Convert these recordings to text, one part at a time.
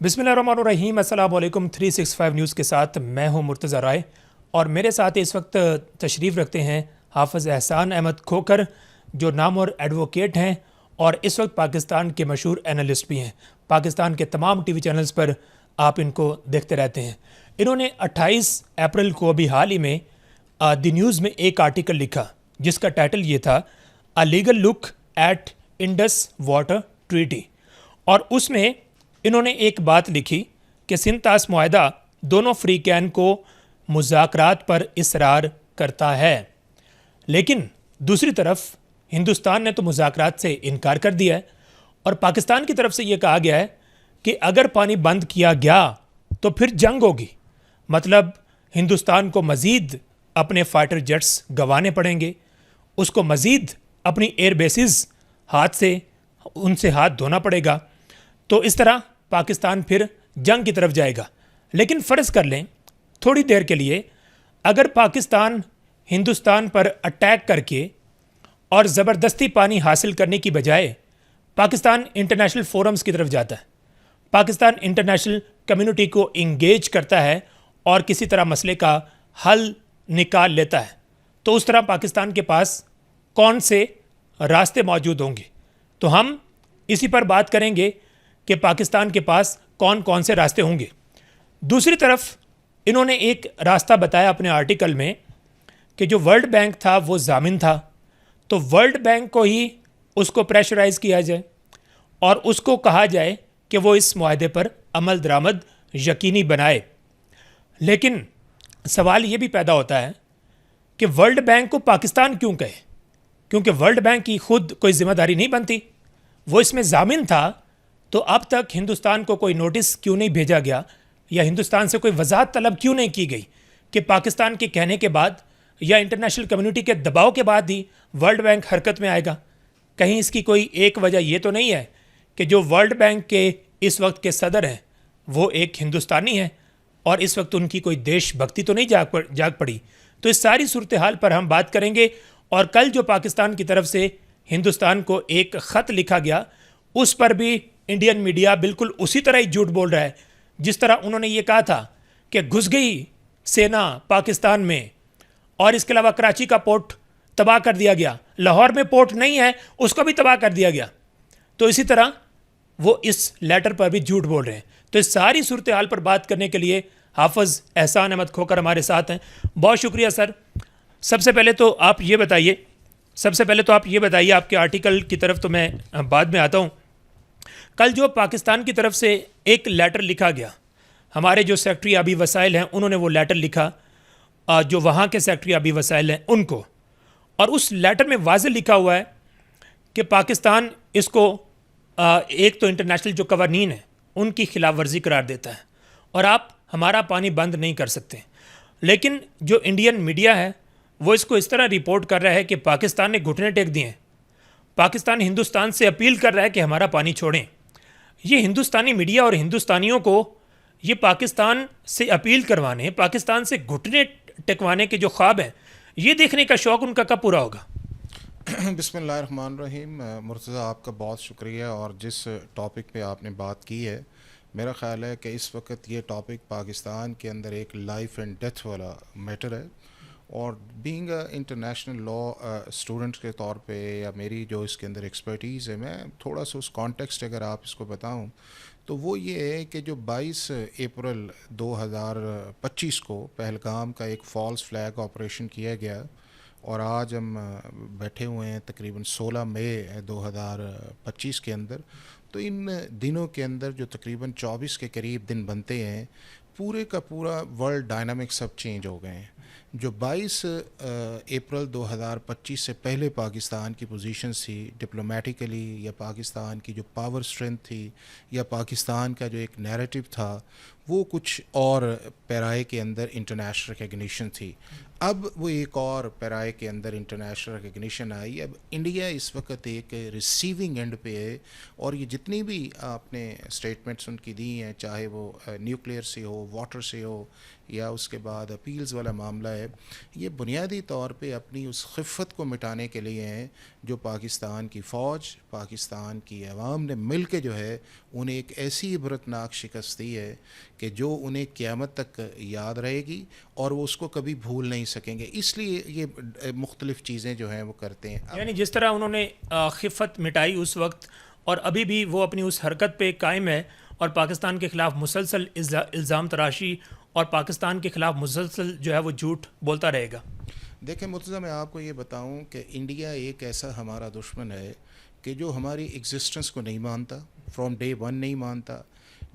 بسم اللہ الرحمن الرحیم، السلام علیکم۔ 365 نیوز کے ساتھ میں ہوں مرتضی رائے، اور میرے ساتھ اس وقت تشریف رکھتے ہیں حافظ احسان احمد کھوکھر، جو نامور ایڈوکیٹ ہیں اور اس وقت پاکستان کے مشہور اینالسٹ بھی ہیں۔ پاکستان کے تمام ٹی وی چینلز پر آپ ان کو دیکھتے رہتے ہیں۔ انہوں نے 28 اپریل کو ابھی حال ہی میں دی نیوز میں ایک آرٹیکل لکھا جس کا ٹائٹل یہ تھا a legal look at Indus water treaty, اور اس میں انہوں نے ایک بات لکھی کہ سنتاس معاہدہ دونوں فریقین کو مذاکرات پر اصرار کرتا ہے، لیکن دوسری طرف ہندوستان نے تو مذاکرات سے انکار کر دیا ہے، اور پاکستان کی طرف سے یہ کہا گیا ہے کہ اگر پانی بند کیا گیا تو پھر جنگ ہوگی، مطلب ہندوستان کو مزید اپنے فائٹر جیٹس گنوانے پڑیں گے، اس کو مزید اپنی ایئر بیسز ان سے ہاتھ دھونا پڑے گا، تو اس طرح پاکستان پھر جنگ کی طرف جائے گا۔ لیکن فرض کر لیں تھوڑی دیر کے لیے، اگر پاکستان ہندوستان پر اٹیک کر کے اور زبردستی پانی حاصل کرنے کی بجائے پاکستان انٹرنیشنل فورمز کی طرف جاتا ہے، پاکستان انٹرنیشنل کمیونٹی کو انگیج کرتا ہے اور کسی طرح مسئلے کا حل نکال لیتا ہے، تو اس طرح پاکستان کے پاس کون سے راستے موجود ہوں گے؟ تو ہم اسی پر بات کریں گے کہ پاکستان کے پاس کون کون سے راستے ہوں گے۔ دوسری طرف انہوں نے ایک راستہ بتایا اپنے آرٹیکل میں کہ جو ورلڈ بینک تھا وہ ضامن تھا، تو ورلڈ بینک کو ہی اس کو پریشرائز کیا جائے اور اس کو کہا جائے کہ وہ اس معاہدے پر عمل درآمد یقینی بنائے۔ لیکن سوال یہ بھی پیدا ہوتا ہے کہ ورلڈ بینک کو پاکستان کیوں کہے؟ کیونکہ ورلڈ بینک کی خود کوئی ذمہ داری نہیں بنتی، وہ اس میں ضامن تھا، تو اب تک ہندوستان کو کوئی نوٹس کیوں نہیں بھیجا گیا یا ہندوستان سے کوئی وضاحت طلب کیوں نہیں کی گئی کہ پاکستان کے کہنے کے بعد یا انٹرنیشنل کمیونٹی کے دباؤ کے بعد ہی ورلڈ بینک حرکت میں آئے گا؟ کہیں اس کی کوئی ایک وجہ یہ تو نہیں ہے کہ جو ورلڈ بینک کے اس وقت کے صدر ہیں وہ ایک ہندوستانی ہیں اور اس وقت ان کی کوئی دیش بھکتی تو نہیں جاگ پڑی؟ تو اس ساری صورتحال پر ہم بات کریں گے، اور کل جو پاکستان کی طرف سے ہندوستان کو ایک خط لکھا گیا اس پر بھی انڈین میڈیا بالکل اسی طرح ہی جھوٹ بول رہا ہے جس طرح انہوں نے یہ کہا تھا کہ گھس گئی سینا پاکستان میں، اور اس کے علاوہ کراچی کا پورٹ تباہ کر دیا گیا، لاہور میں پورٹ نہیں ہے اس کو بھی تباہ کر دیا گیا، تو اسی طرح وہ اس لیٹر پر بھی جھوٹ بول رہے ہیں۔ تو اس ساری صورتحال پر بات کرنے کے لیے حافظ احسان احمد کھوکھر ہمارے ساتھ ہیں۔ بہت شکریہ سر۔ سب سے پہلے تو آپ یہ بتائیے، آپ کے آرٹیکل کی طرف تو میں بعد میں آتا ہوں۔ کل جو پاکستان کی طرف سے ایک لیٹر لکھا گیا، ہمارے جو سیکٹری آبی وسائل ہیں انہوں نے وہ لیٹر لکھا، جو وہاں کے سیکٹری آبی وسائل ہیں ان کو، اور اس لیٹر میں واضح لکھا ہوا ہے کہ پاکستان اس کو ایک تو انٹرنیشنل جو قوانین ہیں ان کی خلاف ورزی قرار دیتا ہے اور آپ ہمارا پانی بند نہیں کر سکتے، لیکن جو انڈین میڈیا ہے وہ اس کو اس طرح رپورٹ کر رہا ہے کہ پاکستان نے گھٹنے ٹیک دیے ہیں، پاکستان ہندوستان سے اپیل کر رہا ہے کہ ہمارا پانی چھوڑیں۔ یہ ہندوستانی میڈیا اور ہندوستانیوں کو یہ پاکستان سے اپیل کروانے، پاکستان سے گھٹنے ٹکوانے کے جو خواب ہیں، یہ دیکھنے کا شوق ان کا کب پورا ہوگا؟ بسم اللہ الرحمن الرحیم۔ مرتضیٰ آپ کا بہت شکریہ، اور جس ٹاپک پہ آپ نے بات کی ہے میرا خیال ہے کہ اس وقت یہ ٹاپک پاکستان کے اندر ایک لائف اینڈ ڈیتھ والا میٹر ہے، اور بینگ انٹرنیشنل لا اسٹوڈنٹ کے طور پہ یا میری جو اس کے اندر ایکسپرٹیز ہے، میں تھوڑا سا اس کانٹیکسٹ اگر آپ اس کو بتاؤں تو وہ یہ ہے کہ جو 22 اپریل 2025 کو پہلگام کا ایک فالس فلیگ آپریشن کیا گیا، اور آج ہم بیٹھے ہوئے ہیں تقریباً 16 مئی 2025 کے اندر، تو ان دنوں کے اندر جو تقریباً 24 کے قریب دن بنتے ہیں، پورے کا پورا ورلڈ ڈائنامک سب چینج ہو گئے ہیں۔ جو 22 اپریل 2025 سے پہلے پاکستان کی پوزیشنز تھی ڈپلومیٹیکلی، یا پاکستان کی جو پاور اسٹرینتھ تھی، یا پاکستان کا جو ایک نیریٹو تھا، وہ کچھ اور پیرائے کے اندر انٹرنیشنل ریکگنیشن تھی۔ اب وہ ایک اور پیرائے کے اندر انٹرنیشنل ریکگنیشن آئی۔ اب انڈیا اس وقت ایک ریسیونگ اینڈ پہ ہے، اور یہ جتنی بھی آپ نے اسٹیٹمنٹس ان کی دی ہیں، چاہے وہ نیوکلیئر سے ہو، واٹر سے ہو، یا اس کے بعد اپیلز والا معاملہ ہے، یہ بنیادی طور پہ اپنی اس خفت کو مٹانے کے لیے ہیں جو پاکستان کی فوج، پاکستان کی عوام نے مل کے جو ہے انہیں ایک ایسی عبرتناک شکست دی ہے کہ جو انہیں قیامت تک یاد رہے گی اور وہ اس کو کبھی بھول نہیں سکیں گے. اس لیے یہ مختلف چیزیں جو ہیں وہ کرتے ہیں. یعنی جس طرح انہوں نے خفت مٹائی اس وقت اور ابھی بھی وہ اپنی اس حرکت پہ قائم ہے اور پاکستان کے خلاف مسلسل الزام تراشی اور پاکستان کے خلاف مسلسل جو ہے وہ جھوٹ بولتا رہے گا. دیکھیں مرتضیٰ، میں آپ کو یہ بتاؤں کہ انڈیا ایک ایسا ہمارا دشمن ہے کہ جو ہماری ایگزسٹنس کو نہیں مانتا، فرام ڈے ون نہیں مانتا.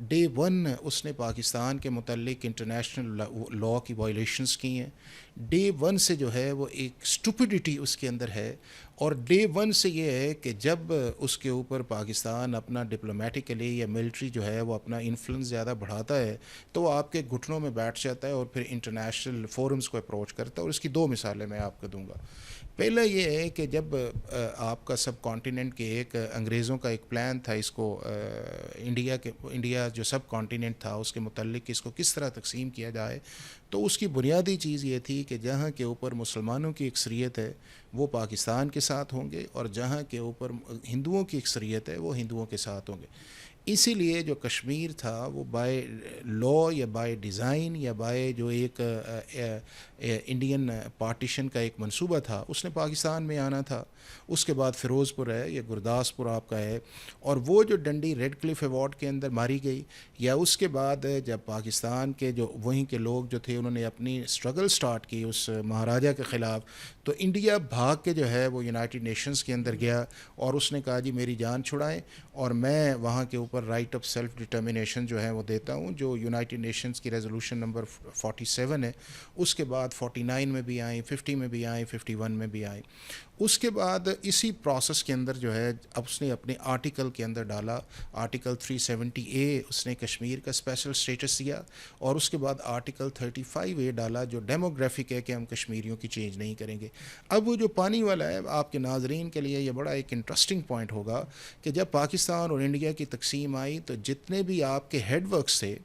ڈے ون اس نے پاکستان کے متعلق انٹرنیشنل لا کی وائلیشنز کی ہیں. ڈے ون سے جو ہے وہ ایک اسٹوپڈیٹی اس کے اندر ہے، اور ڈے ون سے یہ ہے کہ جب اس کے اوپر پاکستان اپنا ڈپلومیٹیکلی یا ملٹری جو ہے وہ اپنا انفلوئنس زیادہ بڑھاتا ہے تو وہ آپ کے گھٹنوں میں بیٹھ جاتا ہے اور پھر انٹرنیشنل فورمز کو اپروچ کرتا ہے. اور اس کی دو مثالیں میں آپ کو دوں گا. پہلا یہ ہے کہ جب آپ کا سب کانٹیننٹ کے ایک انگریزوں کا ایک پلان تھا اس کو انڈیا جو سب کانٹیننٹ تھا اس کے متعلق اس کو کس طرح تقسیم کیا جائے، تو اس کی بنیادی چیز یہ تھی کہ جہاں کے اوپر مسلمانوں کی اکثریت ہے وہ پاکستان کے ساتھ ہوں گے، اور جہاں کے اوپر ہندوؤں کی اکثریت ہے وہ ہندوؤں کے ساتھ ہوں گے. اسی لیے جو کشمیر تھا وہ بائی لا یا بائی ڈیزائن یا بائی جو ایک انڈین پارٹیشن کا ایک منصوبہ تھا اس نے پاکستان میں آنا تھا. اس کے بعد فیروز پور ہے یا گرداسپور آپ کا ہے، اور وہ جو ڈنڈی ریڈ کلف ایوارڈ کے اندر ماری گئی، یا اس کے بعد جب پاکستان کے جو وہیں کے لوگ جو تھے انہوں نے اپنی اسٹرگل سٹارٹ کی اس مہاراجہ کے خلاف، تو انڈیا بھاگ کے جو ہے وہ یونائٹڈ نیشنز کے اندر گیا اور اس نے کہا جی میری جان چھڑائیں اور میں وہاں کے اوپر رائٹ آف سیلف ڈٹرمنیشن جو ہے وہ دیتا ہوں، جو یونائٹڈ نیشنز کی ریزولوشن نمبر 47 ہے. اس کے بعد 49 میں بھی آئیں، 50 میں بھی آئیں، 51 میں بھی آئیں. اس کے بعد اسی پروسیس کے اندر جو ہے اب اس نے اپنے آرٹیکل کے اندر ڈالا، آرٹیکل 370A اس نے کشمیر کا اسپیشل اسٹیٹس دیا، اور اس کے بعد آرٹیکل 35A ڈالا جو ڈیموگرافک ہے کہ ہم کشمیریوں کی چینج نہیں کریں گے. اب وہ جو پانی والا ہے آپ کے ناظرین کے لیے یہ بڑا ایک انٹرسٹنگ پوائنٹ ہوگا کہ جب پاکستان اور انڈیا کی تقسیم آئی تو جتنے بھی آپ کے ہیڈ ورکس تھے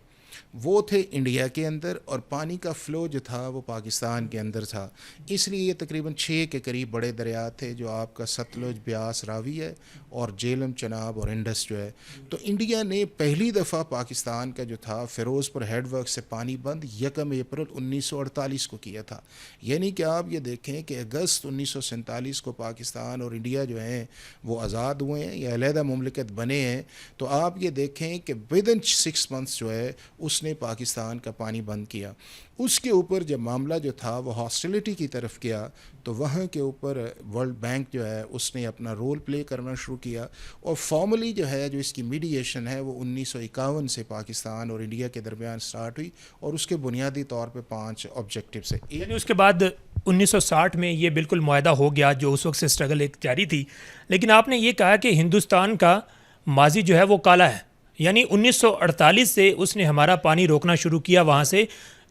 وہ تھے انڈیا کے اندر، اور پانی کا فلو جو تھا وہ پاکستان کے اندر تھا. اس لیے یہ تقریباً 6 کے قریب بڑے دریا تھے جو آپ کا ستلج، بیاس، راوی ہے، اور جیلم، چناب اور انڈس جو ہے. تو انڈیا نے پہلی دفعہ پاکستان کا جو تھا فیروز پور ہیڈ ورک سے پانی بند 1 اپریل 1948 کو کیا تھا. یعنی کہ آپ یہ دیکھیں کہ اگست 1947 کو پاکستان اور انڈیا جو ہیں وہ آزاد ہوئے ہیں یا علیحدہ مملکت بنے ہیں. تو آپ یہ دیکھیں کہ ودن 6 منتھس جو ہے اس نے پاکستان کا پانی بند کیا. اس کے اوپر جب معاملہ جو تھا وہ ہاسٹیلٹی کی طرف گیا تو وہاں کے اوپر ورلڈ بینک جو ہے اس نے اپنا رول پلے کرنا شروع کیا، اور فارملی جو ہے جو اس کی میڈیشن ہے وہ 1951 سے پاکستان اور انڈیا کے درمیان سٹارٹ ہوئی، اور اس کے بنیادی طور پہ 5 آبجیکٹیوز ہیں. یعنی اس کے بعد 1960 میں یہ بالکل معاہدہ ہو گیا جو اس وقت سے اسٹرگل ایک جاری تھی. لیکن آپ نے یہ کہا کہ ہندوستان کا ماضی جو ہے وہ کالا ہے، یعنی 1948 سے اس نے ہمارا پانی روکنا شروع کیا وہاں سے،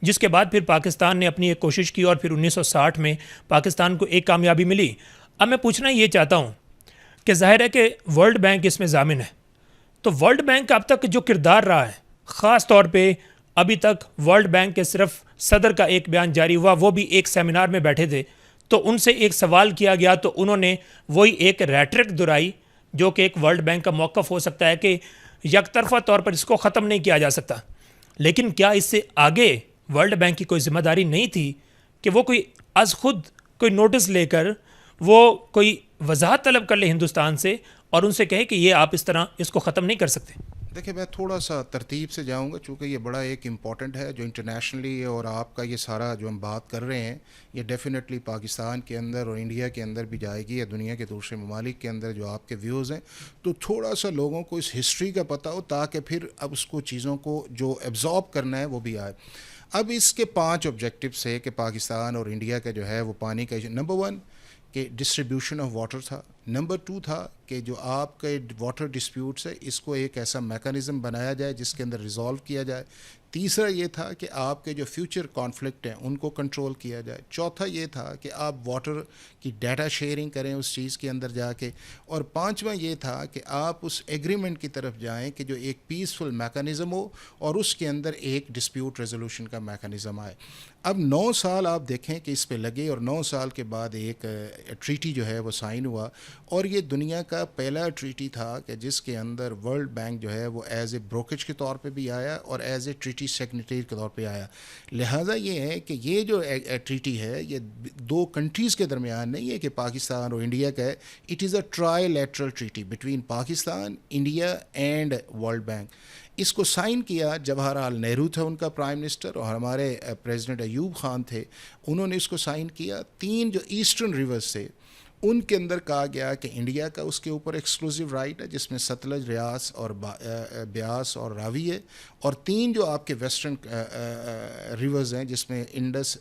جس کے بعد پھر پاکستان نے اپنی ایک کوشش کی اور پھر 1960 میں پاکستان کو ایک کامیابی ملی. اب میں پوچھنا یہ چاہتا ہوں کہ ظاہر ہے کہ ورلڈ بینک اس میں ضامن ہے، تو ورلڈ بینک اب تک جو کردار رہا ہے، خاص طور پہ ابھی تک ورلڈ بینک کے صرف صدر کا ایک بیان جاری ہوا، وہ بھی ایک سیمینار میں بیٹھے تھے تو ان سے ایک سوال کیا گیا تو انہوں نے وہی ایک ریٹرک دہرائی جو کہ ایک ورلڈ بینک کا موقف ہو سکتا ہے کہ یک طرفہ طور پر اس کو ختم نہیں کیا جا سکتا. لیکن کیا اس سے آگے ورلڈ بینک کی کوئی ذمہ داری نہیں تھی کہ وہ کوئی از خود کوئی نوٹس لے کر وہ کوئی وضاحت طلب کر لے ہندوستان سے اور ان سے کہے کہ یہ آپ اس طرح اس کو ختم نہیں کر سکتے؟ دیکھیں میں تھوڑا سا ترتیب سے جاؤں گا چونکہ یہ بڑا ایک امپورٹنٹ ہے جو انٹرنیشنلی ہے، اور آپ کا یہ سارا جو ہم بات کر رہے ہیں یہ ڈیفینیٹلی پاکستان کے اندر اور انڈیا کے اندر بھی جائے گی یا دنیا کے دوسرے ممالک کے اندر جو آپ کے ویوز ہیں. تو تھوڑا سا لوگوں کو اس ہسٹری کا پتہ ہو تاکہ پھر اب اس کو چیزوں کو جو ایبزارب کرنا ہے وہ بھی آئے. اب اس کے 5 آبجیکٹیوز ہے کہ پاکستان اور انڈیا کا جو ہے وہ پانی کا نمبر 1 کہ ڈسٹریبیوشن آف واٹر تھا، نمبر 2 تھا کہ جو آپ کے واٹر ڈسپیوٹس ہے اس کو ایک ایسا میکانزم بنایا جائے جس کے اندر ریزالو کیا جائے. تیسرا یہ تھا کہ آپ کے جو فیوچر کانفلکٹ ہیں ان کو کنٹرول کیا جائے. چوتھا یہ تھا کہ آپ واٹر کی ڈیٹا شیئرنگ کریں اس چیز کے اندر جا کے. اور پانچواں یہ تھا کہ آپ اس ایگریمنٹ کی طرف جائیں کہ جو ایک پیسفل میکانزم ہو اور اس کے اندر ایک ڈسپیوٹ ریزولوشن کا میکانزم آئے. اب 9 سال آپ دیکھیں کہ اس پہ لگے اور 9 سال کے بعد ایک ٹریٹی جو ہے وہ سائن ہوا, اور یہ دنیا کا پہلا ٹریٹی تھا کہ جس کے اندر ورلڈ بینک جو ہے وہ ایز اے بروکریج کے طور پہ بھی آیا اور ایز اے ٹریٹی سیگنیٹری کے طور پہ آیا. لہٰذا یہ ہے کہ یہ جو ٹریٹی ہے یہ دو کنٹریز کے درمیان نہیں ہے کہ پاکستان اور انڈیا کا ہے. It is a trilateral treaty between Pakistan, India and World Bank. اس کو سائن کیا جواہر لال نہرو تھا ان کا پرائم منسٹر, اور ہمارے پریزیڈنٹ ایوب خان تھے, انہوں نے اس کو سائن کیا. 3 جو ایسٹرن ریورز تھے ان کے اندر کہا گیا کہ انڈیا کا اس کے اوپر ایکسکلوسیو رائٹ ہے جس میں ستلج, ریاس اور بیاس اور راوی ہے, اور 3 جو آپ کے ویسٹرن ریورز ہیں جس میں انڈس,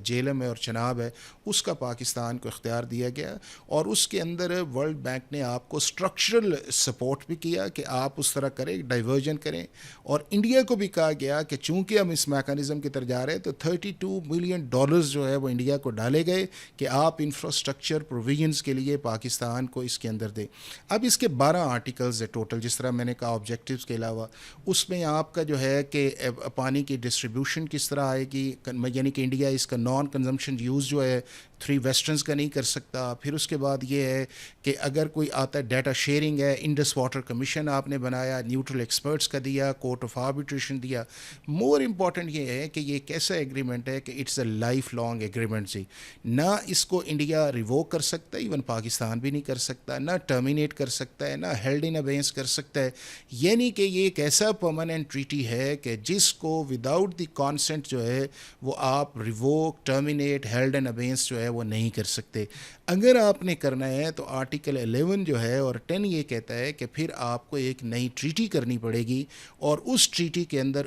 جیلم ہے اور چناب ہے, اس کا پاکستان کو اختیار دیا گیا. اور اس کے اندر ورلڈ بینک نے آپ کو اسٹرکچرل سپورٹ بھی کیا کہ آپ اس طرح کریں, ڈائیورژن کریں. اور انڈیا کو بھی کہا گیا کہ چونکہ ہم اس میکانزم کی طرف جا رہے ہیں تو $32 ملین جو ہے وہ انڈیا کو ڈالے گئے کہ آپ انفراسٹرکچر پروویژنس کے لیے پاکستان کو اس کے اندر دیں. اب اس کے 12 آرٹیکلز ہے ٹوٹل, جس طرح میں نے کہا آبجیکٹیوز کے علاوہ. اس میں آپ کا جو ہے کہ پانی کی ڈسٹریبیوشن کس طرح آئے گی, یعنی کہ انڈیا اس کا نان کنزمپشن یوز جو ہے 3 ویسٹرنز کا نہیں کر سکتا. پھر اس کے بعد یہ ہے کہ اگر کوئی آتا ہے ڈیٹا شیئرنگ ہے, انڈس واٹر کمیشن آپ نے بنایا, نیوٹرل ایکسپرٹس کا دیا, کورٹ آف آربیٹریشن دیا. مور امپورٹنٹ یہ ہے کہ یہ ایک ایسا ایگریمنٹ ہے کہ it's a lifelong agreement. سی نہ اس کو انڈیا ریووک کر سکتا ہے, ایون پاکستان بھی نہیں کر سکتا, نہ ٹرمینیٹ کر سکتا ہے, نہ ہیلڈ ان ابینس کر سکتا ہے. یعنی کہ یہ ایک ایسا پرماننٹ ٹریٹی ہے کہ جس کو وداؤٹ دی کانسنٹ جو ہے وہ آپ ریووک, ٹرمینیٹ, ہیلڈ ان ابینس جو ہے وہ نہیں کر سکتے. اگر آپ نے کرنا ہے تو آرٹیکل 11 جو ہے اور 10 یہ کہتا ہے کہ پھر آپ کو ایک نئی ٹریٹی کرنی پڑے گی, اور اس ٹریٹی کے اندر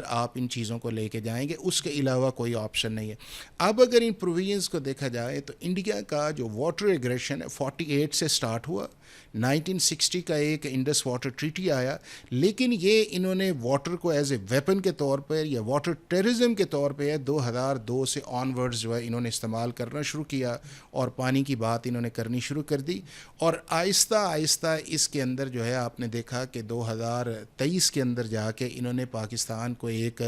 آپ ان چیزوں کو لے کے جائیں گے. اس کے علاوہ کوئی آپشن نہیں ہے. اب اگر ان پروویژنس کو دیکھا جائے تو انڈیا کا جو واٹر ایگریشن ہے 48 سے سٹارٹ ہوا. 1960 کا ایک انڈس واٹر ٹریٹی آیا, لیکن یہ انہوں نے واٹر کو ایز اے ویپن کے طور پر یا واٹر ٹیررزم کے طور پہ 2002 سے آن ورڈز جو ہے انہوں نے استعمال کرنا شروع کیا, اور پانی کی بات انہوں نے کرنی شروع کر دی. اور آہستہ آہستہ اس کے اندر جو ہے آپ نے دیکھا کہ 2023 کے اندر جا کے انہوں نے پاکستان کو ایک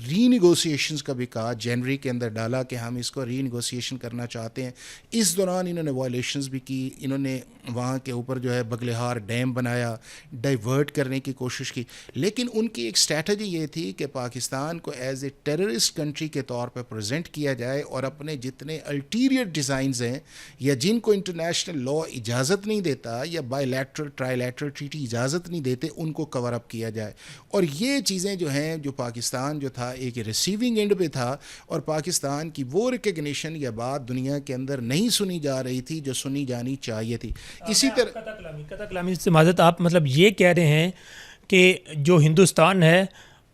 ری نیگوسیشنز کا بھی کہا, جنوری کے اندر ڈالا کہ ہم اس کو ری نیگوسیشن کرنا چاہتے ہیں. اس دوران انہوں نے وائلیشنز بھی کی, انہوں نے وہاں کے اوپر جو ہے بگلہار ڈیم بنایا, ڈائیورٹ کرنے کی کوشش کی. لیکن ان کی ایک اسٹریٹجی یہ تھی کہ پاکستان کو ایز اے ٹیررسٹ کنٹری کے طور پہ پریزنٹ کیا جائے, اور اپنے جتنے الٹیریئر ڈیزائنز ہیں یا جن کو انٹرنیشنل لا اجازت نہیں دیتا یا by lateral try lateral treaty اجازت نہیں دیتے, ان کو کور اپ کیا جائے. اور یہ چیزیں جو ہیں, جو پاکستان جو تھا ایک ریسیونگ اینڈ پہ تھا, اور پاکستان کی وہ ریکگنیشن یا بات دنیا کے اندر نہیں سنی جا رہی تھی جو سنی جانی چاہیے تھی. اسی طرح قطع کلامی سے معذرت, آپ مطلب یہ کہہ رہے ہیں کہ جو ہندوستان ہے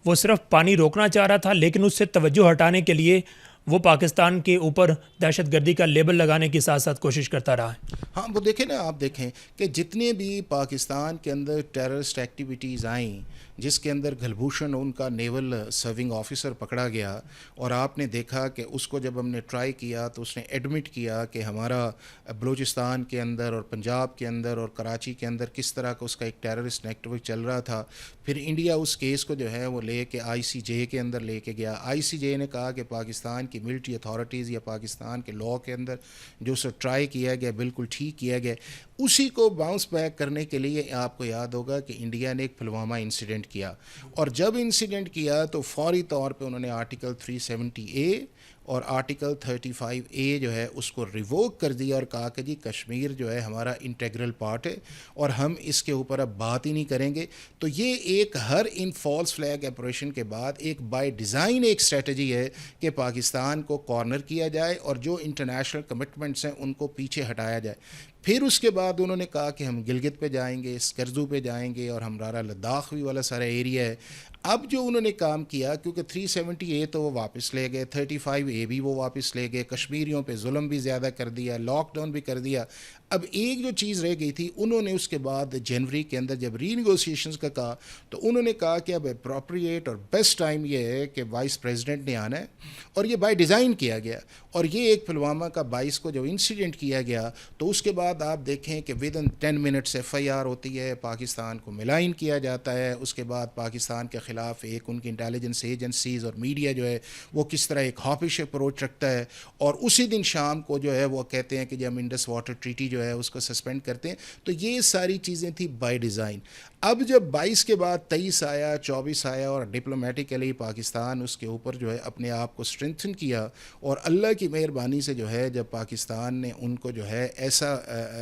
وہ صرف پانی روکنا چاہ رہا تھا, لیکن اس سے توجہ ہٹانے کے لیے وہ پاکستان کے اوپر دہشت گردی کا لیبل لگانے کے ساتھ ساتھ کوشش کرتا رہا ہے. ہاں وہ دیکھیں نا, آپ دیکھیں کہ جتنے بھی پاکستان کے اندر ٹیررسٹ ایکٹیویٹیز آئیں جس کے اندر گلبھوشن ان کا نیول سرونگ آفیسر پکڑا گیا, اور آپ نے دیکھا کہ اس کو جب ہم نے ٹرائی کیا تو اس نے ایڈمٹ کیا کہ ہمارا بلوچستان کے اندر اور پنجاب کے اندر اور کراچی کے اندر کس طرح کا اس کا ایک ٹیررسٹ نیٹورک چل رہا تھا. پھر انڈیا اس کیس کو جو ہے وہ لے کے ICJ کے اندر لے کے گیا. ICJ نے کہا کہ پاکستان کی ملٹری اتھارٹیز یا پاکستان کے لاء کے اندر جو اسے ٹرائی کیا گیا بالکل ٹھیک کیا گیا. اسی کو باؤنس بیک کرنے کے لیے آپ کو یاد ہوگا کہ انڈیا نے ایک پلوامہ انسیڈنٹ کیا, اور جب انسیڈنٹ کیا تو فوری طور پہ انہوں نے آرٹیکل 370A اور آرٹیکل 35A جو ہے اس کو ریووک کر دیا, اور کہا کہ جی کشمیر جو ہے ہمارا انٹیگرل پارٹ ہے اور ہم اس کے اوپر اب بات ہی نہیں کریں گے. تو یہ ایک ہر ان فالس فلیگ آپریشن کے بعد ایک بائی ڈیزائن ایک اسٹریٹجی ہے کہ پاکستان کو کارنر کیا جائے اور جو انٹرنیشنل کمٹمنٹس ہیں ان کو پیچھے ہٹایا جائے. پھر اس کے بعد انہوں نے کہا کہ ہم گلگت پہ جائیں گے, اسکردو پہ جائیں گے, اور ہمارا لداخ بھی والا سارا ایریا ہے. اب جو انہوں نے کام کیا, کیونکہ 370A تو وہ واپس لے گئے, 35A یہ بھی وہ واپس لے گئے, کشمیریوں پہ ظلم بھی زیادہ کر دیا, لاک ڈاؤن بھی کر دیا. اب ایک جو چیز رہ گئی تھی, انہوں نے اس کے بعد جنوری کے اندر جب ری نیگوسیشنز کا کہا تو انہوں نے کہا کہ اب اپروپریٹ اور بیسٹ ٹائم یہ ہے کہ وائس پریزیڈنٹ نے آنا ہے, اور یہ بائی ڈیزائن کیا گیا. اور یہ ایک پلوامہ کا 22 کو جو انسیڈنٹ کیا گیا تو اس کے بعد آپ دیکھیں کہ ود ان 10 منٹس FIR ہوتی ہے, پاکستان کو ملائن کیا جاتا ہے. اس کے بعد پاکستان کے خلاف ایک ان کی انٹیلیجنس ایجنسیز اور میڈیا جو ہے وہ کس طرح ایک ہاپش اپروچ رکھتا ہے, اور اسی دن شام کو جو ہے وہ کہتے ہیں کہ جب ہم انڈس واٹر ٹریٹی جو ہے اس کو سسپینڈ کرتے ہیں. تو یہ ساری چیزیں تھیں بائی ڈیزائن. اب جب 22 کے بعد 23 آیا, 24 آیا, اور ڈپلومیٹیکلی پاکستان اس کے اوپر جو ہے اپنے آپ کو اسٹرینتھن کیا, اور اللہ کی مہربانی سے جو ہے جب پاکستان نے ان کو جو ہے ایسا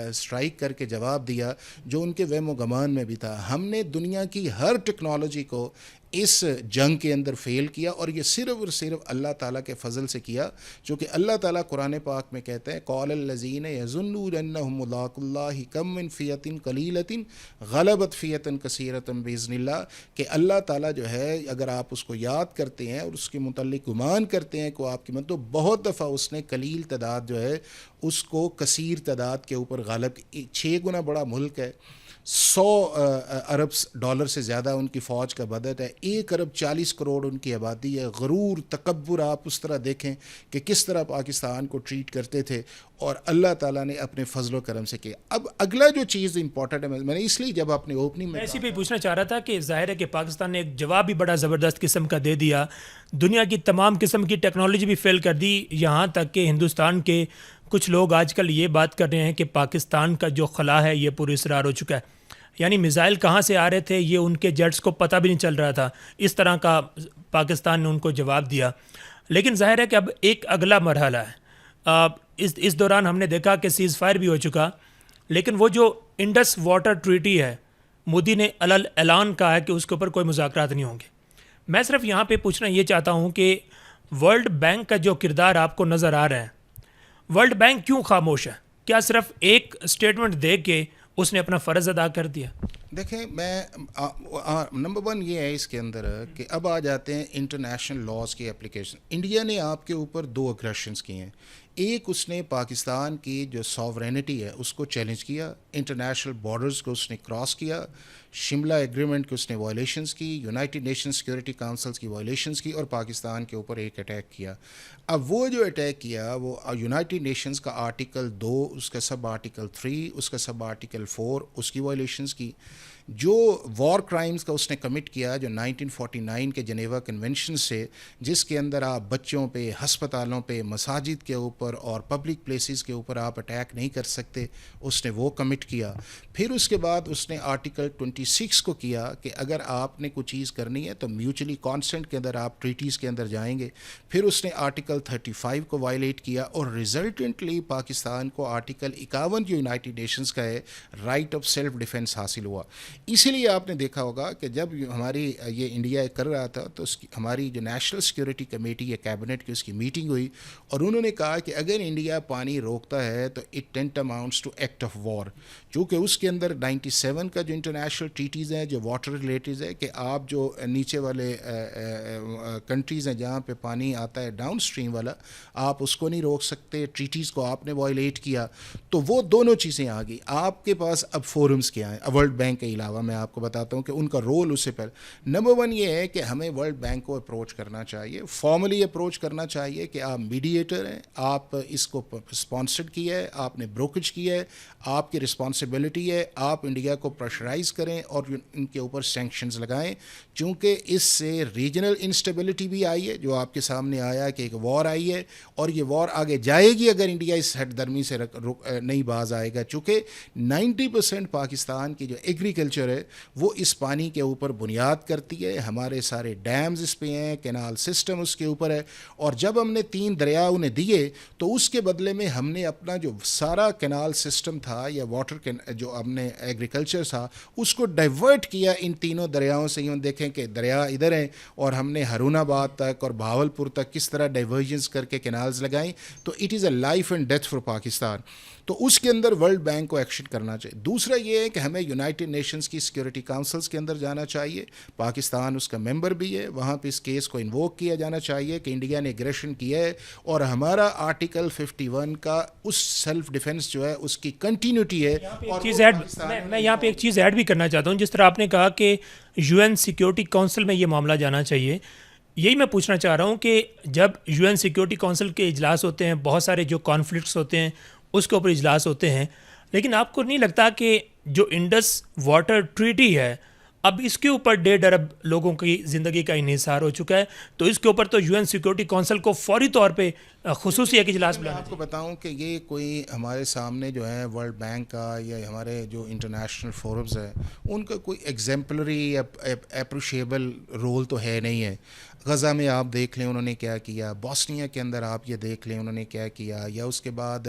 اسٹرائک کر کے جواب دیا جو ان کے وہم و گمان میں بھی تھا. ہم نے دنیا کی ہر ٹیکنالوجی کو اس جنگ کے اندر فیل کیا, اور یہ صرف اور صرف اللہ تعالیٰ کے فضل سے کیا, چونکہ اللہ تعالیٰ قرآن پاک میں کہتے ہیں قال الذین یظنون انہم ملاقو اللہ کم من فیۃ قلیلۃ غلبت فیۃ کثیرۃ باذن اللہ, کہ اللہ تعالیٰ جو ہے اگر آپ اس کو یاد کرتے ہیں اور اس کے متعلق گمان کرتے ہیں کہ آپ کی مت, تو بہت دفعہ اس نے قلیل تعداد جو ہے اس کو کثیر تعداد کے اوپر غالب. 6 گنا بڑا ملک ہے, 100 ارب ڈالر سے زیادہ ان کی فوج کا بجٹ ہے, 1 ارب 40 کروڑ ان کی آبادی ہے. غرور, تکبر آپ اس طرح دیکھیں کہ کس طرح پاکستان کو ٹریٹ کرتے تھے, اور اللہ تعالیٰ نے اپنے فضل و کرم سے کیا. اب اگلا جو چیز امپورٹنٹ ہے, میں نے اس لیے جب اپنے اوپننگ میں اسی پہ پوچھنا چاہ رہا تھا کہ ظاہر ہے کہ پاکستان نے ایک جواب بھی بڑا زبردست قسم کا دے دیا, دنیا کی تمام قسم کی ٹیکنالوجی بھی فیل کر دی, یہاں تک کہ ہندوستان کے کچھ لوگ آج کل یہ بات کر رہے ہیں کہ پاکستان کا جو خلا ہے یہ پوری اسرار ہو چکا ہے. یعنی میزائل کہاں سے آ رہے تھے یہ ان کے جیٹس کو پتہ بھی نہیں چل رہا تھا, اس طرح کا پاکستان نے ان کو جواب دیا. لیکن ظاہر ہے کہ اب ایک اگلا مرحلہ ہے. اس دوران ہم نے دیکھا کہ سیز فائر بھی ہو چکا, لیکن وہ جو انڈس واٹر ٹریٹی ہے مودی نے اعلان کہا ہے کہ اس کے اوپر کوئی مذاکرات نہیں ہوں گے. میں صرف یہاں پہ پوچھنا یہ چاہتا ہوں کہ ورلڈ بینک کا جو کردار آپ کو نظر آ رہا ہے, ورلڈ بینک کیوں خاموش ہے؟ کیا صرف ایک اسٹیٹمنٹ دے کے اس نے اپنا فرض ادا کر دیا؟ دیکھیں, میں نمبر 1 یہ ہے اس کے اندر کہ اب آ جاتے ہیں انٹرنیشنل لاز کی اپلیکیشن. انڈیا نے آپ کے اوپر 2 اگریشنز کیے ہیں. ایک, اس نے پاکستان کی جو ساورینٹی ہے اس کو چیلنج کیا, انٹرنیشنل بارڈرز کو اس نے کراس کیا, شملہ ایگریمنٹ کی اس نے وائلیشنز کی, یونائٹڈ نیشن سیکورٹی کاؤنسلز کی وائلیشنز کی, اور پاکستان کے اوپر ایک اٹیک کیا. اب وہ جو اٹیک کیا وہ یونائٹڈ نیشنز کا آرٹیکل 2, اس کا سب آرٹیکل 3, اس کا سب آرٹیکل 4, اس کی وائلیشنز کی. جو وار کرائمز کا اس نے کمٹ کیا جو 1949 کے جنیوا کنونشن سے, جس کے اندر آپ بچوں پہ, ہسپتالوں پہ, مساجد کے اوپر اور پبلک پلیسز کے اوپر آپ اٹیک نہیں کر سکتے, اس نے وہ کمٹ کیا. پھر اس کے بعد اس نے آرٹیکل 26 کو کیا کہ اگر آپ نے کوئی چیز کرنی ہے تو میوچلی کانسنٹ کے اندر آپ ٹریٹیز کے اندر جائیں گے. پھر اس نے آرٹیکل 35 کو وائلیٹ کیا, اور ریزلٹنٹلی پاکستان کو آرٹیکل 51 جو یونائٹڈ نیشنز کا ہے رائٹ آف سیلف ڈیفینس حاصل ہوا. اسی لیے آپ نے دیکھا ہوگا کہ جب ہماری یہ انڈیا کر رہا تھا تو اس کی ہماری جو نیشنل سیکورٹی کمیٹی یا کیبنٹ کی اس کی میٹنگ ہوئی, اور انہوں نے کہا کہ اگر انڈیا پانی روکتا ہے تو it tantamounts to act of war, چونکہ اس کے اندر 97 کا جو انٹرنیشنل ٹریٹیز ہیں جو واٹر ریلیٹڈ ہے کہ آپ جو نیچے والے کنٹریز ہیں جہاں پہ پانی آتا ہے ڈاؤن اسٹریم والا, آپ اس کو نہیں روک سکتے, ٹریٹیز کو آپ نے وائلیٹ کیا. تو وہ دونوں چیزیں آ گئی. آپ کے پاس اب فورمز کیا ہیں ورلڈ بینک کے علاوہ؟ میں آپ کو بتاتا ہوں کہ ان کا رول اس سے پہلے نمبر 1 یہ ہے کہ ہمیں ورلڈ بینک کو اپروچ کرنا چاہیے, فارملی اپروچ کرنا چاہیے کہ آپ میڈیٹر ہیں, آپ اس کو اسپانسرڈ کیا ہے, آپ نے بروکریج کیا ہے, آپ کی رسپانسبلٹی ہے, آپ انڈیا کو پریشرائز کریں اور ان کے اوپر سینکشنز لگائیں, چونکہ اس سے ریجنل انسٹیبلٹی بھی آئی ہے جو آپ کے سامنے آیا کہ ایک وار آئی ہے, اور یہ وار آگے جائے گی اگر انڈیا اس ہٹ درمی سے نہیں باز آئے گا, چونکہ 90% پاکستان کی جو ایگریکلچر ہے وہ اس پانی کے اوپر بنیاد کرتی ہے. ہمارے سارے ڈیمز اس پہ ہیں, کینال سسٹم اس کے اوپر ہے, اور جب ہم نے 3 دریا انہیں دیے تو اس کے بدلے میں ہم نے اپنا جو سارا کینال سسٹم تھا یا واٹر جو ہم نے ایگریکلچر تھا اس کو ڈائیورٹ کیا ان تینوں دریاؤں سے. یوں دیکھیں کہ دریا ادھر ہیں اور ہم نے ہرون آباد تک اور بہاولپور تک کس طرح ڈائیورجنس کر کے کینالز لگائیں, تو it is a life and death for Pakistan. تو اس کے اندر ورلڈ بینک کو ایکشن کرنا چاہیے. دوسرا یہ ہے کہ ہمیں یونائٹڈ نیشنز کی سیکورٹی کاؤنسلز کے اندر جانا چاہیے, پاکستان اس کا ممبر بھی ہے, وہاں پہ اس کیس کو انووک کیا جانا چاہیے کہ انڈیا نے ایگریشن کیا ہے اور ہمارا آرٹیکل 51 کا اس سیلف ڈیفنس جو ہے اس کی کنٹینیوٹی ہے. میں یہاں پہ ایک چیز ایڈ بھی کرنا چاہتا ہوں. جس طرح آپ نے کہا کہ یو این سیکیورٹی کونسل میں یہ معاملہ جانا چاہیے, یہی میں پوچھنا چاہ رہا ہوں کہ جب یو این سیکیورٹی کونسل کے اجلاس ہوتے ہیں, بہت سارے جو کانفلکٹس ہوتے ہیں اس کے اوپر اجلاس ہوتے ہیں, لیکن آپ کو نہیں لگتا کہ جو انڈس واٹر ٹریٹی ہے اب اس کے اوپر 1.5 ارب لوگوں کی زندگی کا انحصار ہو چکا ہے, تو اس کے اوپر تو یو این سیکیورٹی کونسل کو فوری طور پہ خصوصی ایک اجلاس میں آپ کو بتاؤں کہ یہ کوئی ہمارے سامنے جو ہے ورلڈ بینک کا یا ہمارے جو انٹرنیشنل فورمز ہیں ان کا کوئی ایگزامپلری یا اپریشیبل رول تو ہے نہیں ہے. غزہ میں آپ دیکھ لیں انہوں نے کیا کیا, بوسنیا کے اندر آپ یہ دیکھ لیں انہوں نے کیا کیا, یا اس کے بعد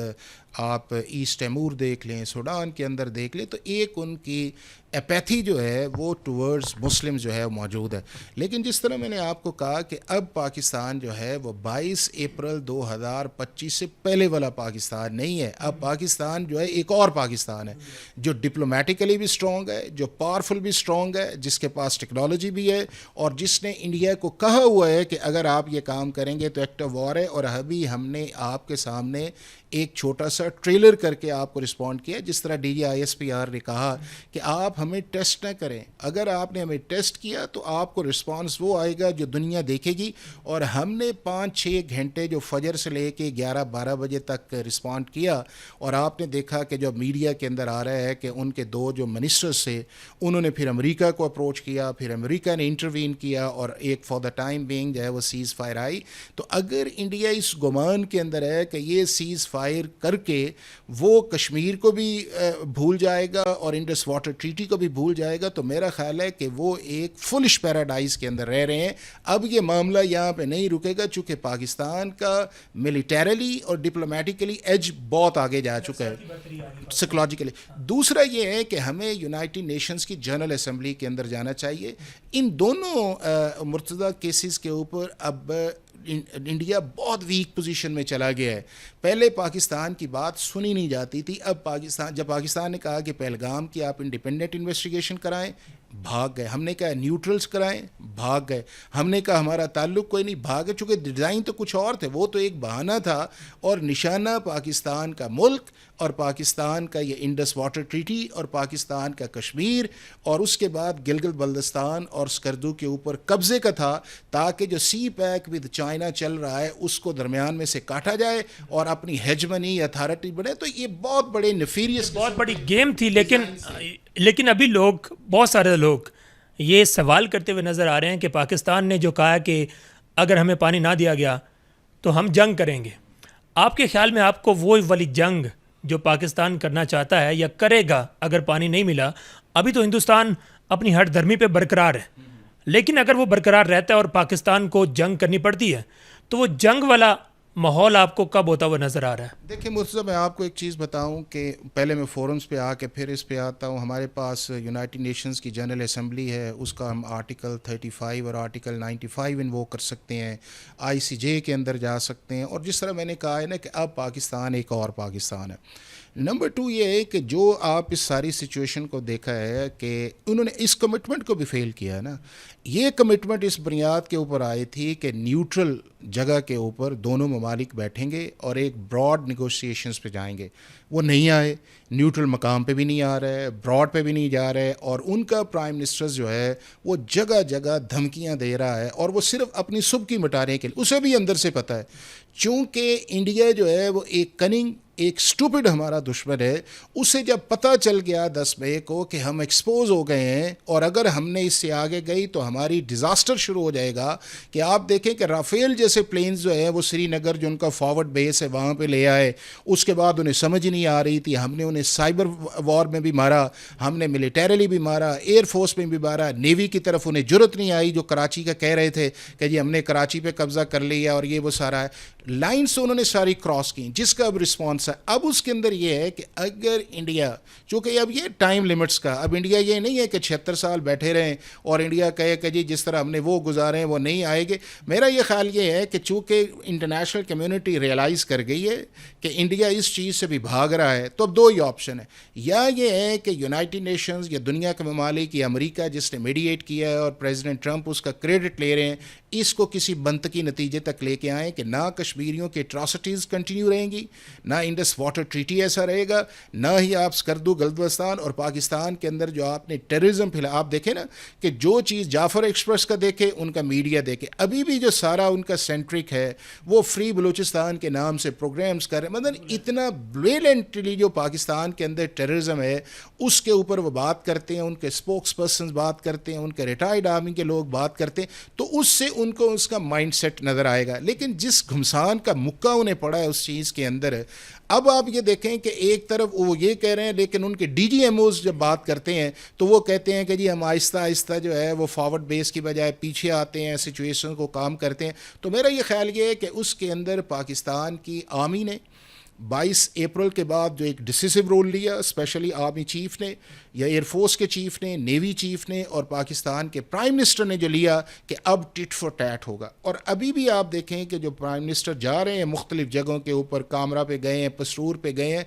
آپ ایسٹ تیمور دیکھ لیں, سوڈان کے اندر دیکھ لیں, تو ایک ان کی اپیتھی جو ہے وہ ٹورڈز مسلم جو ہے موجود ہے. لیکن جس طرح میں نے آپ کو کہا کہ اب پاکستان جو ہے وہ 22 اپریل 2025 سے پہلے والا پاکستان نہیں ہے. اب پاکستان جو ہے ایک اور پاکستان ہے جو ڈپلومیٹیکلی بھی اسٹرانگ ہے, جو پاورفل بھی اسٹرانگ ہے, جس کے پاس ٹیکنالوجی بھی ہے, اور جس نے انڈیا کو کہا ہوا ہے کہ اگر آپ یہ کام کریں گے تو ایکٹ آف وار ہے. اور ابھی ہم نے آپ کے سامنے ایک چھوٹا سا ٹریلر کر کے آپ کو رسپونڈ کیا, جس طرح D G I S P R نے کہا کہ آپ ہمیں ٹیسٹ نہ کریں, اگر آپ نے ہمیں ٹیسٹ کیا تو آپ کو رسپانس وہ آئے گا جو دنیا دیکھے گی. اور ہم نے 5-6 گھنٹے جو فجر سے لے کے 11-12 بجے تک رسپونڈ کیا, اور آپ نے دیکھا کہ جو میڈیا کے اندر آ رہا ہے کہ ان کے 2 جو منسٹرز تھے انہوں نے پھر امریکہ کو اپروچ کیا, پھر امریکہ نے انٹروین کیا, اور ایک فار دا ٹائم بینگ جو ہے وہ سیز فائر آئی. تو اگر انڈیا اس گمان کے اندر ہے کہ یہ سیز فائر کر کے وہ کشمیر کو بھی بھول جائے گا اور انڈس واٹر ٹریٹی کو بھی بھول جائے گا, تو میرا خیال ہے کہ وہ ایک فلش پیراڈائز کے اندر رہ رہے ہیں. اب یہ معاملہ یہاں پہ نہیں رکے گا, چونکہ پاکستان کا ملیٹریلی اور ڈپلومیٹیکلی ایج بہت آگے جا چکا ہے سائیکولوجیکلی. دوسرا یہ ہے کہ ہمیں یونائٹڈ نیشنز کی جنرل اسمبلی کے اندر جانا چاہیے. ان دونوں مرتضی کیسز کے اوپر اب انڈیا بہت ویک پوزیشن میں چلا گیا ہے. پہلے پاکستان کی بات سنی نہیں جاتی تھی, اب جب پاکستان نے کہا کہ پہلگام کی آپ انڈیپینڈنٹ انویسٹیگیشن کرائیں, بھاگ گئے. ہم نے کہا نیوٹرلز کرائیں, بھاگ گئے. ہم نے کہا ہمارا تعلق کوئی نہیں, بھاگ گئے. چونکہ ڈیزائن تو کچھ اور تھے, وہ تو ایک بہانہ تھا, اور نشانہ پاکستان کا ملک اور پاکستان کا یہ انڈس واٹر ٹریٹی اور پاکستان کا کشمیر اور اس کے بعد گلگت بلتستان اور سکردو کے اوپر قبضے کا تھا, تاکہ جو سی پیک ود چائنا چل رہا ہے اس کو درمیان میں سے کاٹا جائے اور اپنی ہیجمنی اتھارٹی بنے. تو یہ بہت بڑے نیفیریس, بہت بڑی گیم تھی. لیکن ابھی بہت سارے لوگ یہ سوال کرتے ہوئے نظر آ رہے ہیں کہ پاکستان نے جو کہا کہ اگر ہمیں پانی نہ دیا گیا تو ہم جنگ کریں گے. آپ کے خیال میں آپ کو وہ والی جنگ جو پاکستان کرنا چاہتا ہے یا کرے گا اگر پانی نہیں ملا, ابھی تو ہندوستان اپنی ہٹ دھرمی پہ برقرار ہے, لیکن اگر وہ برقرار رہتا ہے اور پاکستان کو جنگ کرنی پڑتی ہے تو وہ جنگ والا ماحول آپ کو کب ہوتا ہوا نظر آ رہا ہے؟ دیکھیں مرتضیٰ, میں آپ کو ایک چیز بتاؤں کہ پہلے میں فورمز پہ آ کے پھر اس پہ آتا ہوں. ہمارے پاس یونائٹڈ نیشنز کی جنرل اسمبلی ہے, اس کا ہم آرٹیکل 35 اور آرٹیکل 95 انووک کر سکتے ہیں, آئی سی جے کے اندر جا سکتے ہیں. اور جس طرح میں نے کہا ہے نا کہ اب پاکستان ایک اور پاکستان ہے. نمبر 2 یہ ہے کہ جو آپ اس ساری سچویشن کو دیکھا ہے کہ انہوں نے اس کمٹمنٹ کو بھی فیل کیا ہے نا. یہ کمٹمنٹ اس بنیاد کے اوپر آئی تھی کہ نیوٹرل جگہ کے اوپر دونوں ممالک بیٹھیں گے اور ایک براڈ نیگوشیشنز پہ جائیں گے. وہ نہیں آئے, نیوٹرل مقام پہ بھی نہیں آ رہے, براڈ پہ بھی نہیں جا رہے, اور ان کا پرائم منسٹر جو ہے وہ جگہ جگہ دھمکیاں دے رہا ہے, اور وہ صرف اپنی سبکی مٹانے کے لیے. اسے بھی اندر سے پتہ ہے, چونکہ انڈیا جو ہے وہ ایک کننگ ایک سٹوپڈ ہمارا دشمن ہے. اسے جب پتہ چل گیا 10 مئی کو کہ ہم ایکسپوز ہو گئے ہیں اور اگر ہم نے اس سے آگے گئی تو ہماری ڈیزاسٹر شروع ہو جائے گا. کہ آپ دیکھیں کہ رافیل جیسے پلینز جو ہیں وہ سری نگر جو ان کا فارورڈ بیس ہے وہاں پہ لے آئے, اس کے بعد انہیں سمجھ نہیں آ رہی تھی. ہم نے انہیں سائبر وار میں بھی مارا, ہم نے ملیٹریلی بھی مارا, ایئر فورس میں بھی مارا, نیوی کی طرف انہیں جرت نہیں آئی جو کراچی کا کہہ رہے تھے کہ جی ہم نے کراچی پہ قبضہ کر لیا اور یہ وہ سارا ہے. لائنس انہوں نے ساری کراس کی, جس کا اب رسپانس سا. اب اس کے اندر یہ ہے کہ اگر انڈیا, چونکہ اب یہ ٹائم لمٹس کا, اب انڈیا یہ نہیں ہے کہ 76 سال بیٹھے رہیں اور انڈیا کہے کہ جی جس طرح ہم نے وہ گزارے ہیں وہ نہیں آئے گے. میرا یہ خیال یہ ہے کہ چونکہ انٹرنیشنل کمیونٹی ریئلائز کر گئی ہے کہ انڈیا اس چیز سے بھی بھاگ رہا ہے, تو اب دو ہی آپشن ہے, یا یہ ہے کہ یونائٹڈ نیشنز یا دنیا کے ممالک یا امریکہ جس نے میڈیٹ کیا ہے اور پریزیڈنٹ ٹرمپ اس کا کریڈٹ لے رہے ہیں, اس کو کسی منطقی نتیجے تک لے کے آئیں کہ نہ کشمیریوں کے اٹراسٹیز کنٹینیو رہیں گی, نہ انڈس واٹر ٹریٹی ایسا رہے گا, نہ ہی آپ سکردو گلدستان اور پاکستان کے اندر جو آپ نے ٹیررزم پھیلا, آپ دیکھیں نا کہ جو چیز جعفر ایکسپریس کا دیکھے, ان کا میڈیا دیکھے, ابھی بھی جو سارا ان کا سینٹرک ہے وہ فری بلوچستان کے نام سے پروگرامز کر رہے ہیں. مطلب اتنا بریلینٹلی جو پاکستان کے اندر ٹیررزم ہے اس کے اوپر وہ بات کرتے ہیں, ان کے اسپوکس پرسنز بات کرتے ہیں, ان کے ریٹائرڈ آرمی کے لوگ بات کرتے ہیں, تو اس سے ان کو اس کا مائنڈ سیٹ نظر آئے گا. لیکن جس گھمسان کا مکہ انہیں پڑا ہے اس چیز کے اندر, اب آپ یہ دیکھیں کہ ایک طرف وہ یہ کہہ رہے ہیں لیکن ان کے ڈی جی ایم اوز جب بات کرتے ہیں تو وہ کہتے ہیں کہ جی ہم آہستہ آہستہ جو ہے وہ فارورڈ بیس کی بجائے پیچھے آتے ہیں, سچویشن کو کام کرتے ہیں. تو میرا یہ خیال یہ ہے کہ اس کے اندر پاکستان کی آرمی نے 22 اپریل کے بعد جو ایک ڈیسیسو رول لیا, اسپیشلی آرمی چیف نے یا ایئر فورس کے چیف نے, نیوی چیف نے اور پاکستان کے پرائم منسٹر نے جو لیا کہ اب ٹٹ فور ٹیٹ ہوگا. اور ابھی بھی آپ دیکھیں کہ جو پرائم منسٹر جا رہے ہیں مختلف جگہوں کے اوپر, کامرا پہ گئے ہیں, پسرور پہ گئے ہیں,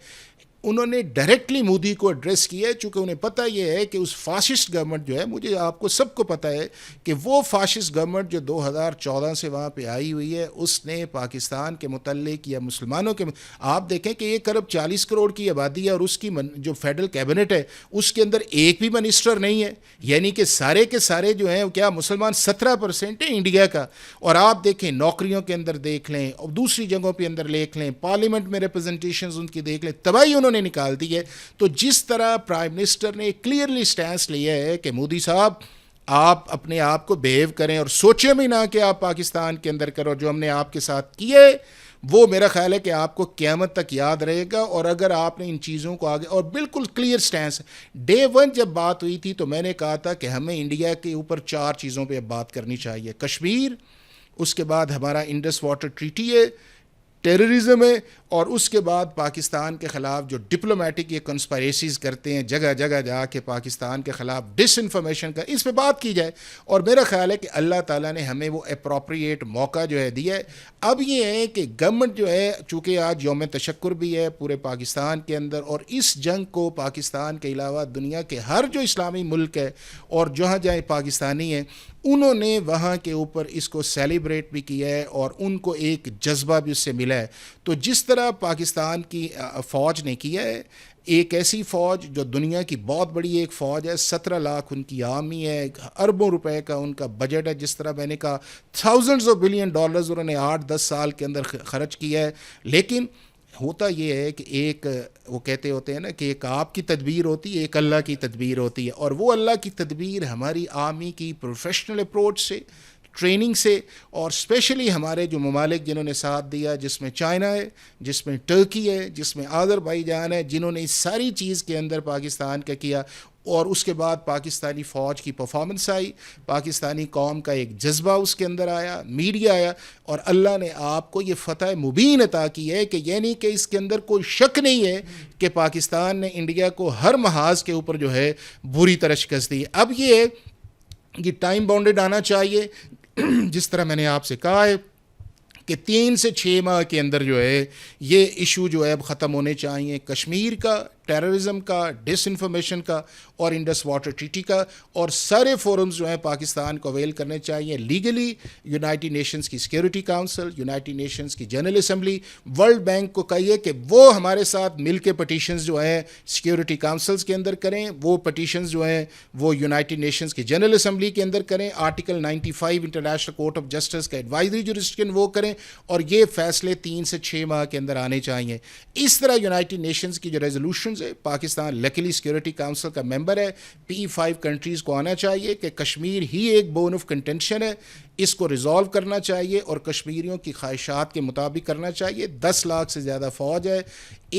انہوں نے ڈائریکٹلی مودی کو ایڈریس کیا ہے, چونکہ انہیں پتہ یہ ہے کہ اس فاشسٹ گورنمنٹ جو ہے, مجھے آپ کو سب کو پتہ ہے کہ وہ فاشسٹ گورنمنٹ جو 2014 سے وہاں پہ آئی ہوئی ہے, اس نے پاکستان کے متعلق یا مسلمانوں کے, آپ دیکھیں کہ 1 ارب 40 کروڑ کی آبادی ہے اور اس کی جو فیڈرل کیبنٹ ہے اس کے اندر ایک بھی منسٹر نہیں ہے, یعنی کہ سارے کے سارے جو ہیں کیا مسلمان 17% ہے انڈیا کا. اور آپ دیکھیں نوکریوں کے اندر دیکھ لیں اور دوسری جگہوں پہ اندر دیکھ لیں, پارلیمنٹ میں ریپرزنٹیشنز ان کی دیکھ لیں, تباہی انہوں نے نکال دی ہے. تو جس طرح پرائم منسٹر نے کلیئرلی سٹینس لیا ہے کہ مودی صاحب آپ اپنے آپ کو بیہیو کریں اور سوچیں بھی نہ کہ آپ پاکستان کے اندر کرو, جو ہم نے آپ کے ساتھ کیے وہ میرا خیال ہے کہ آپ کو قیامت تک یاد رہے گا. اور اگر آپ نے ان چیزوں کو آگے, اور بالکل کلیئر سٹینس, ڈے 1 جب بات ہوئی تھی تو میں نے کہا تھا کہ ہمیں انڈیا کے اوپر 4 چیزوں پہ اب بات کرنی چاہیے, کشمیر, اس کے بعد ہمارا انڈس واٹر ٹریٹی ہے, ٹیررزم ہے, اور اس کے بعد پاکستان کے خلاف جو ڈپلومیٹک یہ کنسپائریسیز کرتے ہیں جگہ جگہ جا کے پاکستان کے خلاف ڈس انفارمیشن کا, اس پہ بات کی جائے. اور میرا خیال ہے کہ اللہ تعالیٰ نے ہمیں وہ اپروپریٹ موقع جو ہے دیا ہے. اب یہ ہے کہ گورنمنٹ جو ہے, چونکہ آج یوم تشکر بھی ہے پورے پاکستان کے اندر, اور اس جنگ کو پاکستان کے علاوہ دنیا کے ہر جو اسلامی ملک ہے اور جہاں جہاں پاکستانی ہیں انہوں نے وہاں کے اوپر اس کو سیلیبریٹ بھی کیا ہے اور ان کو ایک جذبہ بھی اس سے ملا ہے. تو جس طرح پاکستان کی فوج نے کیا ہے, ایک ایسی فوج جو دنیا کی بہت بڑی ایک فوج ہے, 17 لاکھ ان کی آرمی ہے, اربوں روپے کا ان کا بجٹ ہے, جس طرح میں نے کہا $thousands of billion انہوں نے 8-10 سال کے اندر خرچ کیا ہے. لیکن ہوتا یہ ہے کہ ایک وہ کہتے ہوتے ہیں نا کہ ایک آپ کی تدبیر ہوتی ہے, ایک اللہ کی تدبیر ہوتی ہے, اور وہ اللہ کی تدبیر ہماری آرمی کی پروفیشنل اپروچ سے, ٹریننگ سے, اور اسپیشلی ہمارے جو ممالک جنہوں نے ساتھ دیا, جس میں چائنا ہے, جس میں ٹرکی ہے, جس میں آذربائیجان ہے, جنہوں نے اس ساری چیز کے اندر پاکستان کا کیا. اور اس کے بعد پاکستانی فوج کی پرفارمنس آئی, پاکستانی قوم کا ایک جذبہ اس کے اندر آیا, میڈیا آیا, اور اللہ نے آپ کو یہ فتح مبین عطا کی ہے کہ یعنی کہ اس کے اندر کوئی شک نہیں ہے کہ پاکستان نے انڈیا کو ہر محاذ کے اوپر جو ہے بری طرح شکست دی. اب یہ ٹائم باؤنڈڈ آنا چاہیے, جس طرح میں نے آپ سے کہا ہے کہ 3 سے 6 ماہ کے اندر جو ہے یہ ایشو جو ہے اب ختم ہونے چاہیے, کشمیر کا, ٹیررزم کا, ڈس انفارمیشن کا, اور انڈس واٹر ٹریٹی کا. اور سارے فورمز جو ہیں پاکستان کو اویل کرنے چاہیے لیگلی, یونائٹڈ نیشنز کی سیکیورٹی کاؤنسل, یونائٹڈ نیشنز کی جنرل اسمبلی, ورلڈ بینک کو کہیے کہ وہ ہمارے ساتھ مل کے پٹیشنز جو ہیں سیکیورٹی کاؤنسلز کے اندر کریں, وہ پٹیشنز جو ہیں وہ یونائٹڈ نیشنز کی جنرل اسمبلی کے اندر کریں, article 95 international court of justice کا ایڈوائزری جورسڈکشن وہ کریں, اور یہ فیصلے 3 سے 6 ماہ کے اندر آنے چاہیے. اس طرح یونائٹڈ نیشنز کی جو ریزولوشنز ہے, پاکستان لکیلی سیکیورٹی کاؤنسل کا ممبر ہے, P5 کنٹریز کو آنا چاہیے کہ کشمیر ہی ایک بون آف کنٹینشن ہے, اس کو ریزالو کرنا چاہیے اور کشمیریوں کی خواہشات کے مطابق کرنا چاہیے. 10 لاکھ سے زیادہ فوج ہے,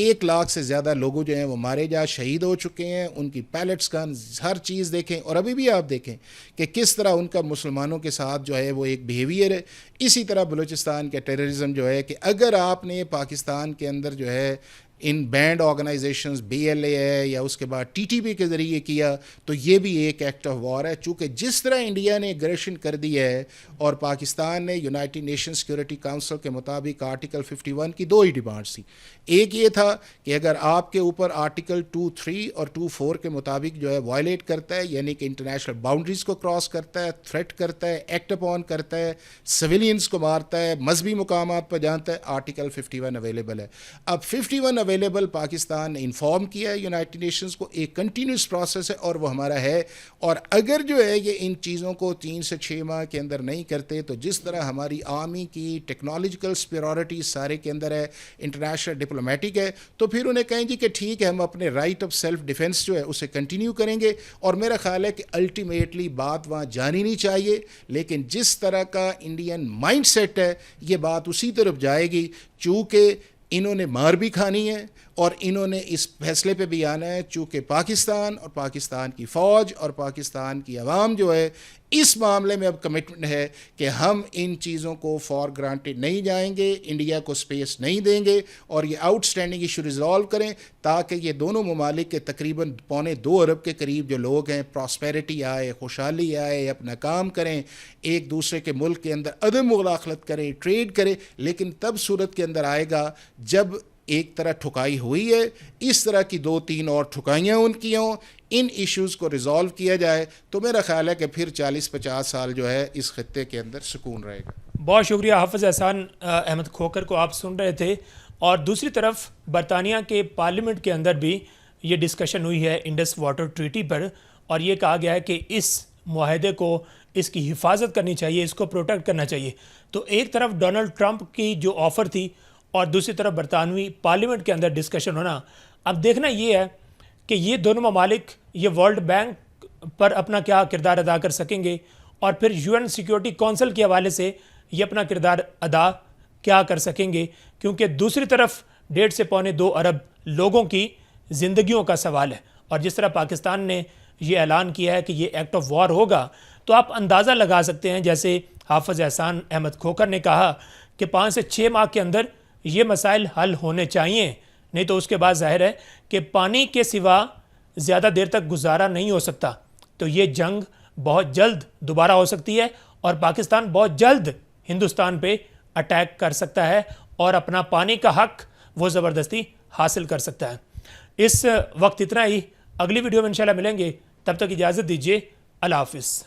1 لاکھ سے زیادہ لوگوں جو ہیں وہ مارے جا شہید ہو چکے ہیں, ان کی پیلٹس کا ہر چیز دیکھیں, اور ابھی بھی آپ دیکھیں کہ کس طرح ان کا مسلمانوں کے ساتھ جو ہے وہ ایک بیہیویئر ہے. اسی طرح بلوچستان کا ٹیررزم جو ہے کہ اگر آپ نے پاکستان کے اندر جو ہے ان بینڈ آرگنائزیشنز BLA ہے یا اس کے بعد TTP کے ذریعے کیا تو یہ بھی ایک ایکٹ آف وار ہے. چونکہ جس طرح انڈیا نے اگریشن کر دی ہے اور پاکستان نے یونائٹڈ نیشن سیکورٹی کونسل کے مطابق آرٹیکل 51 کی دو ہی ڈیمانڈس تھی. ایک یہ تھا کہ اگر آپ کے اوپر آرٹیکل 2.3 اور 2.4 کے مطابق جو ہے وائلیٹ کرتا ہے, یعنی کہ انٹرنیشنل باؤنڈریز کو کراس کرتا ہے, تھریٹ کرتا ہے, ایکٹ اپون کرتا ہے, سویلینز کو مارتا ہے, مذہبی مقامات پر جانتا ہے, آرٹیکل 51 اویلیبل ہے. اب 51 اویلیبل پاکستان نے انفارم کیا ہے یونائٹڈ نیشنز کو, ایک کنٹینیوس پروسیس ہے اور وہ ہمارا ہے. اور اگر جو ہے یہ ان چیزوں کو 3 سے 6 ماہ کے اندر نہیں کرتے تو جس طرح ہماری آرمی کی ٹیکنالوجیکل سپیرورٹی سارے کے اندر ہے, انٹرنیشنل ڈپلومیٹک ہے, تو پھر انہیں کہیں جی کہ ٹھیک ہے ہم اپنے رائٹ آف سیلف ڈیفینس جو ہے اسے کنٹینیو کریں گے. اور میرا خیال ہے کہ الٹیمیٹلی بات وہاں جانی نہیں چاہیے, لیکن جس طرح کا انڈین مائنڈ سیٹ ہے یہ بات اسی طرف جائے گی. چونکہ انہوں نے مار بھی کھانی ہے اور انہوں نے اس فیصلے پہ بھی آنا ہے, چونکہ پاکستان اور پاکستان کی فوج اور پاکستان کی عوام جو ہے اس معاملے میں اب کمٹمنٹ ہے کہ ہم ان چیزوں کو فار گرانٹیڈ نہیں جائیں گے, انڈیا کو سپیس نہیں دیں گے اور یہ آؤٹ اسٹینڈنگ ایشو ریزالو کریں تاکہ یہ دونوں ممالک کے تقریباً 2.25 ارب کے قریب جو لوگ ہیں پراسپیرٹی آئے, خوشحالی آئے, اپنا کام کریں, ایک دوسرے کے ملک کے اندر عدم مداخلت کریں, ٹریڈ کریں. لیکن تب صورت کے اندر آئے گا جب ایک طرح ٹھکائی ہوئی ہے, اس طرح کی 2-3 اور ٹھکائیاں ان کی ہوں, ان ایشوز کو ریزالو کیا جائے تو میرا خیال ہے کہ پھر 40-50 سال جو ہے اس خطے کے اندر سکون رہے گا. بہت شکریہ حافظ احسان احمد کھوکر کو آپ سن رہے تھے. اور دوسری طرف برطانیہ کے پارلیمنٹ کے اندر بھی یہ ڈسکشن ہوئی ہے انڈس واٹر ٹریٹی پر, اور یہ کہا گیا ہے کہ اس معاہدے کو, اس کی حفاظت کرنی چاہیے, اس کو پروٹیکٹ کرنا چاہیے. تو ایک طرف ڈونلڈ ٹرمپ کی جو آفر تھی اور دوسری طرف برطانوی پارلیمنٹ کے اندر ڈسکشن ہونا. اب دیکھنا یہ ہے کہ یہ دونوں ممالک یہ ورلڈ بینک پر اپنا کیا کردار ادا کر سکیں گے, اور پھر UN سیکیورٹی کونسل کے حوالے سے یہ اپنا کردار ادا کیا کر سکیں گے, کیونکہ دوسری طرف 1.5 سے 2.25 ارب لوگوں کی زندگیوں کا سوال ہے. اور جس طرح پاکستان نے یہ اعلان کیا ہے کہ یہ ایکٹ آف وار ہوگا, تو آپ اندازہ لگا سکتے ہیں, جیسے حافظ احسان احمد کھوکر نے کہا کہ 5 سے 6 ماہ کے اندر یہ مسائل حل ہونے چاہیے, نہیں تو اس کے بعد ظاہر ہے کہ پانی کے سوا زیادہ دیر تک گزارا نہیں ہو سکتا. تو یہ جنگ بہت جلد دوبارہ ہو سکتی ہے اور پاکستان بہت جلد ہندوستان پہ اٹیک کر سکتا ہے اور اپنا پانی کا حق وہ زبردستی حاصل کر سکتا ہے. اس وقت اتنا ہی, اگلی ویڈیو میں انشاءاللہ ملیں گے, تب تک اجازت دیجیے, اللہ حافظ.